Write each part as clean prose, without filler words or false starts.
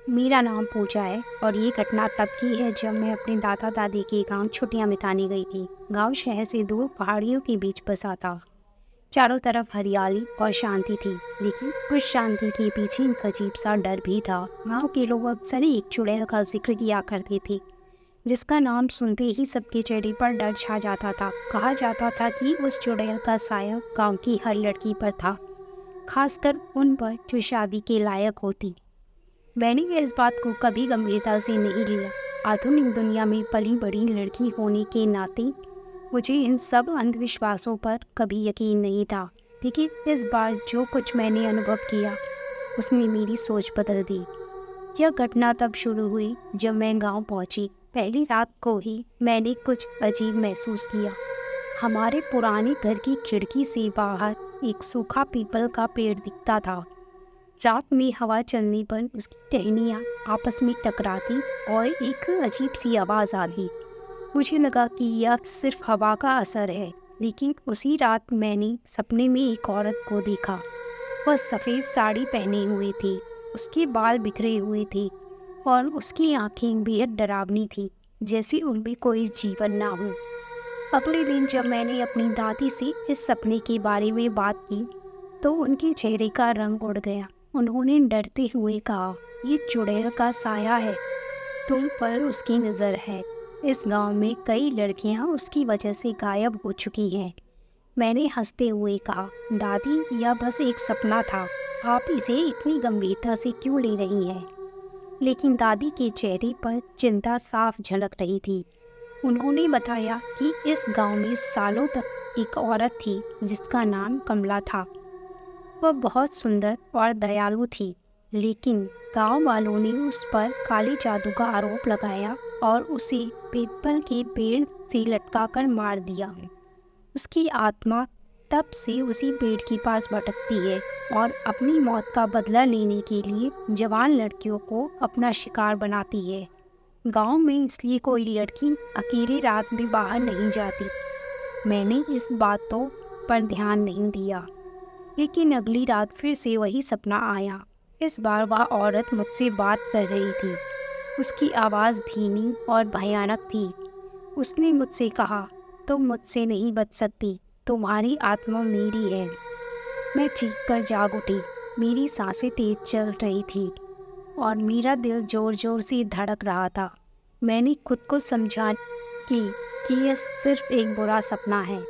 मेरा नाम पूजा है और ये घटना तब की है जब मैं अपने दादा दादी के गांव छुट्टियां बिताने गई थी। गांव शहर से दूर पहाड़ियों के बीच बसा था। चारों तरफ हरियाली और शांति थी, लेकिन उस शांति के पीछे एक अजीब सा डर भी था। गांव के लोग अक्सर एक चुड़ैल का जिक्र किया करते थे, जिसका नाम सुनते ही सबके चेहरे पर डर छा जाता था। कहा जाता था कि उस चुड़ैल का साया गांव की हर लड़की पर था, खासकर उन पर जो शादी के लायक होती। मैंने इस बात को कभी गंभीरता से नहीं लिया। आधुनिक दुनिया में पली बड़ी लड़की होने के नाते मुझे इन सब अंधविश्वासों पर कभी यकीन नहीं था। लेकिन इस बार जो कुछ मैंने अनुभव किया उसने मेरी सोच बदल दी। यह घटना तब शुरू हुई जब मैं गांव पहुंची। पहली रात को ही मैंने कुछ अजीब महसूस किया। हमारे पुराने घर की खिड़की से बाहर एक सूखा पीपल का पेड़ दिखता था। रात में हवा चलने पर उसकी टहनियाँ आपस में टकराती और एक अजीब सी आवाज़ आती। मुझे लगा कि यह सिर्फ हवा का असर है, लेकिन उसी रात मैंने सपने में एक औरत को देखा। वह सफ़ेद साड़ी पहने हुए थी, उसके बाल बिखरे हुए थे और उसकी आंखें बेहद डरावनी थी, जैसे उनमें कोई जीवन ना हो। अगले दिन जब मैंने अपनी दादी से इस सपने के बारे में बात की, तो उनके चेहरे का रंग उड़ गया। उन्होंने डरते हुए कहा, ये चुड़ैल का साया है, तुम पर उसकी नज़र है। इस गांव में कई लड़कियां उसकी वजह से गायब हो चुकी हैं। मैंने हंसते हुए कहा, दादी यह बस एक सपना था, आप इसे इतनी गंभीरता से क्यों ले रही हैं? लेकिन दादी के चेहरे पर चिंता साफ झलक रही थी। उन्होंने बताया कि इस गांव में सालों तक एक औरत थी जिसका नाम कमला था। वह बहुत सुंदर और दयालु थी, लेकिन गांव वालों ने उस पर काले जादू का आरोप लगाया और उसे पीपल के पेड़ से लटकाकर मार दिया। उसकी आत्मा तब से उसी पेड़ के पास भटकती है और अपनी मौत का बदला लेने के लिए जवान लड़कियों को अपना शिकार बनाती है। गांव में इसलिए कोई लड़की अकेली रात में बाहर नहीं जाती। मैंने इस बातों पर ध्यान नहीं दिया, लेकिन अगली रात फिर से वही सपना आया। इस बार वह औरत मुझसे बात कर रही थी। उसकी आवाज़ धीमी और भयानक थी। उसने मुझसे कहा, तुम मुझसे नहीं बच सकती, तुम्हारी आत्मा मेरी है। मैं चीख कर जाग उठी। मेरी सांसें तेज चल रही थी और मेरा दिल जोर जोर से धड़क रहा था। मैंने खुद को समझा कि यह सिर्फ एक बुरा सपना है,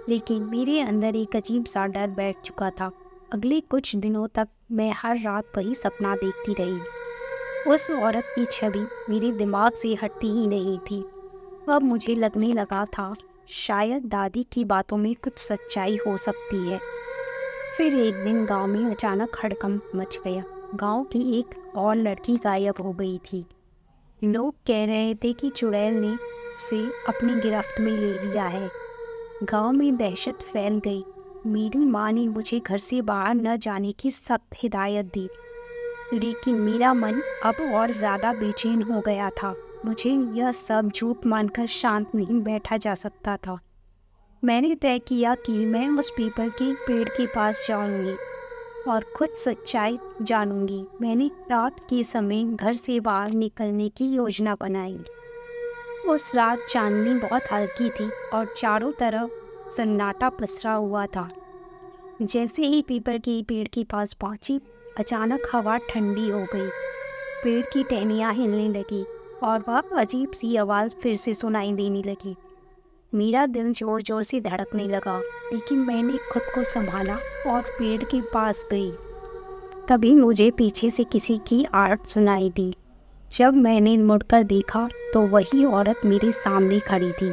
लेकिन मेरे अंदर एक अजीब सा डर बैठ चुका था। अगले कुछ दिनों तक मैं हर रात वही सपना देखती रही। उस औरत की छवि मेरे दिमाग से हटती ही नहीं थी। अब मुझे लगने लगा था शायद दादी की बातों में कुछ सच्चाई हो सकती है। फिर एक दिन गांव में अचानक हड़कंप मच गया। गांव की एक और लड़की गायब हो गई थी। लोग कह रहे थे कि चुड़ैल ने उसे अपनी गिरफ्त में ले लिया है। गांव में दहशत फैल गई। मेरी माँ ने मुझे घर से बाहर न जाने की सख्त हिदायत दी, लेकिन मेरा मन अब और ज़्यादा बेचैन हो गया था। मुझे यह सब झूठ मानकर शांत नहीं बैठा जा सकता था। मैंने तय किया कि मैं उस पीपल के पेड़ के पास जाऊंगी और खुद सच्चाई जानूंगी। मैंने रात के समय घर से बाहर निकलने की योजना बनाई। उस रात चांदनी बहुत हल्की थी और चारों तरफ सन्नाटा पसरा हुआ था। जैसे ही पीपल के पेड़ के पास पहुंची, अचानक हवा ठंडी हो गई। पेड़ की टहनियाँ हिलने लगी और वह अजीब सी आवाज़ फिर से सुनाई देने लगी। मेरा दिल जोर जोर से धड़कने लगा, लेकिन मैंने खुद को संभाला और पेड़ के पास गई। तभी मुझे पीछे से किसी की आवाज़ सुनाई दी। जब मैंने मुड़कर देखा तो वही औरत मेरे सामने खड़ी थी।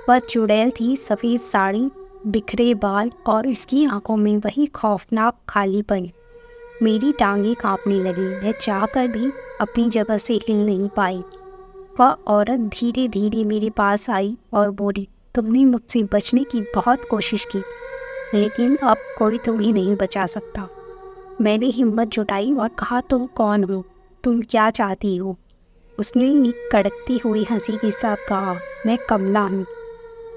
वह चुड़ैल थी, सफ़ेद साड़ी, बिखरे बाल और इसकी आंखों में वही खौफनाक खालीपन। मेरी टांगें कांपने लगी। मैं चाहकर भी अपनी जगह से हिल नहीं पाई। वह औरत धीरे धीरे मेरे पास आई और बोली, तुमने मुझसे बचने की बहुत कोशिश की, लेकिन अब कोई तुम्हें नहीं बचा सकता। मैंने हिम्मत जुटाई और कहा, तुम कौन हो? तुम क्या चाहती हो? उसने एक कड़कती हुई हंसी के साथ कहा, मैं कमला हूँ,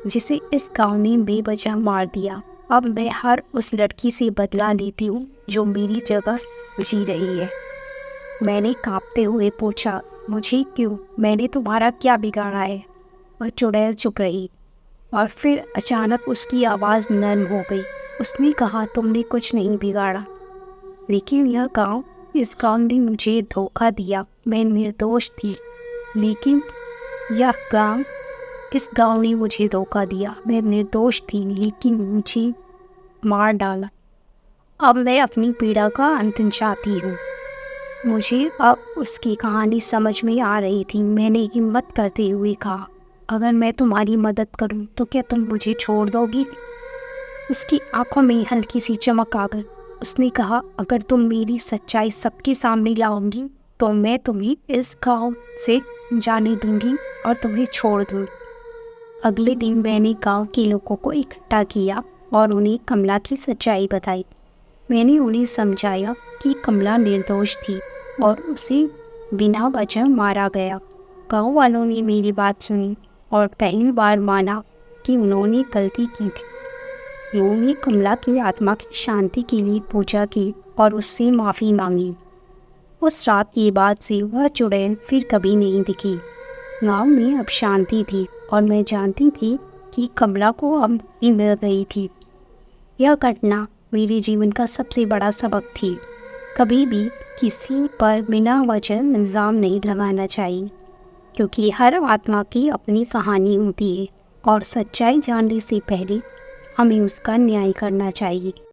जिसे इस गांव ने बेवजह मार दिया। अब मैं हर उस लड़की से बदला लेती हूँ जो मेरी जगह जी रही है। मैंने कांपते हुए पूछा, मुझे क्यों? मैंने तुम्हारा क्या बिगाड़ा है? वह चुड़ैल चुप रही और फिर अचानक उसकी आवाज़ नर्म हो गई। उसने कहा, तुमने कुछ नहीं बिगाड़ा, लेकिन इस गांव ने मुझे धोखा दिया। मैं निर्दोष थी, लेकिन यह गांव इस गांव ने मुझे धोखा दिया। मैं निर्दोष थी, लेकिन मुझे मार डाला। अब मैं अपनी पीड़ा का अंत चाहती हूँ। मुझे अब उसकी कहानी समझ में आ रही थी। मैंने हिम्मत करते हुए कहा, अगर मैं तुम्हारी मदद करूं तो क्या तुम मुझे छोड़ दोगी? उसकी आंखों में हल्की सी चमक आ गई। उसने कहा, अगर तुम मेरी सच्चाई सबके सामने लाओगी तो मैं तुम्हें इस गांव से जाने दूंगी और तुम्हें छोड़ दूंगी। अगले दिन मैंने गांव के लोगों को इकट्ठा किया और उन्हें कमला की सच्चाई बताई। मैंने उन्हें समझाया कि कमला निर्दोष थी और उसे बिना वजह मारा गया। गांव वालों ने मेरी बात सुनी और पहली बार माना कि उन्होंने गलती की थी। उन्होंने कमला की आत्मा की शांति के लिए पूजा की और उससे माफ़ी मांगी। उस रात के बाद से वह चुड़ैल फिर कभी नहीं दिखी। गांव में अब शांति थी और मैं जानती थी कि कमला को अब मुक्ति मिल गई थी। यह घटना मेरे जीवन का सबसे बड़ा सबक थी। कभी भी किसी पर बिना वजह इल्ज़ाम नहीं लगाना चाहिए, क्योंकि हर आत्मा की अपनी कहानी होती है और सच्चाई जानने से पहले हमें उसका न्याय करना चाहिए।